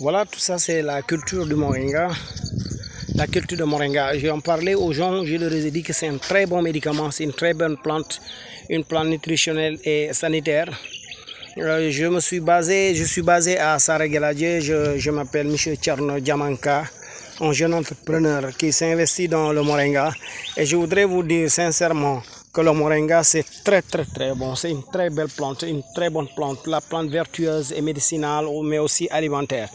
Voilà, tout ça c'est la culture du moringa. La culture de moringa. J'ai en parlé aux gens, je leur ai dit que c'est un très bon médicament, c'est une très bonne plante, une plante nutritionnelle et sanitaire. Je suis basé à Sarageladje, je m'appelle M. Tcherno Diamanka, un jeune entrepreneur qui s'investit dans le moringa. Et je voudrais vous dire sincèrement que le moringa c'est très bon, c'est une très belle plante, une très bonne plante, la plante vertueuse et médicinale mais aussi alimentaire.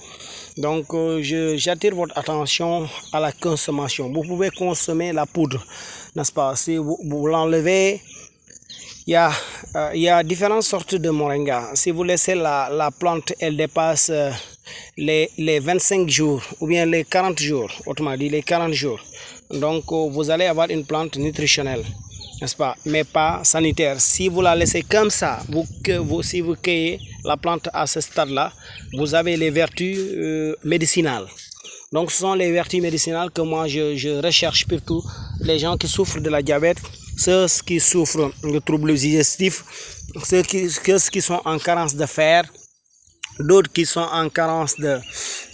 Donc j'attire votre attention à la consommation. Vous pouvez consommer la poudre, n'est-ce pas? Si vous l'enlevez, il y a différentes sortes de moringa. Si vous laissez la plante, elle dépasse les 25 jours ou bien les 40 jours, autrement dit les 40 jours. Donc vous allez avoir une plante nutritionnelle, n'est-ce pas, mais pas sanitaire. Si vous la laissez comme ça, si vous cueillez la plante à ce stade-là, vous avez les vertus médicinales. Donc ce sont les vertus médicinales que moi je recherche, surtout les gens qui souffrent de la diabète, ceux qui souffrent de troubles digestifs, ceux qui sont en carence de fer, d'autres qui sont en carence de,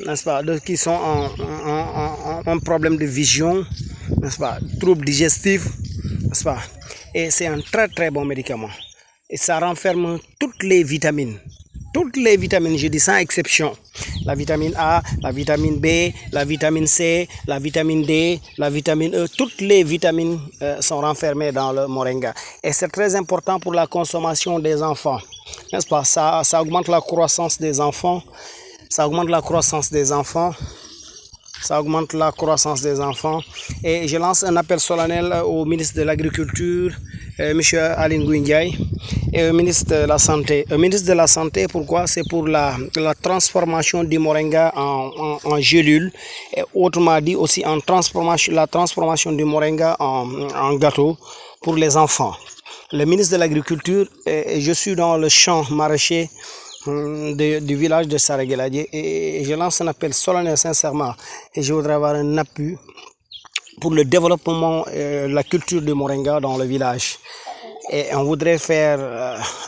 n'est-ce pas, d'autres qui sont en problème de vision, n'est-ce pas, troubles digestifs, n'est-ce pas. Et c'est un très bon médicament. Et ça renferme toutes les vitamines, je dis sans exception. La vitamine A, la vitamine B, la vitamine C, la vitamine D, la vitamine E, toutes les vitamines sont renfermées dans le moringa. Et c'est très important pour la consommation des enfants, n'est-ce pas? Ça augmente la croissance des enfants, ça augmente la croissance des enfants. Et je lance un appel solennel au ministre de l'Agriculture, M. Aly Ngouille Ndiaye, et au ministre de la Santé. Le ministre de la Santé, pourquoi? C'est pour la transformation du moringa en gélule, et autrement dit aussi la transformation du moringa en gâteau pour les enfants. Le ministre de l'Agriculture, je suis dans le champ maraîcher du village de Sarageladje et je lance un appel solennel sincèrement, et je voudrais avoir un appui pour le développement de la culture du moringa dans le village. Et on voudrait faire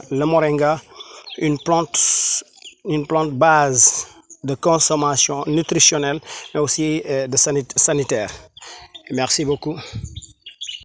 le moringa une plante base de consommation nutritionnelle mais aussi de sanitaire. Merci beaucoup.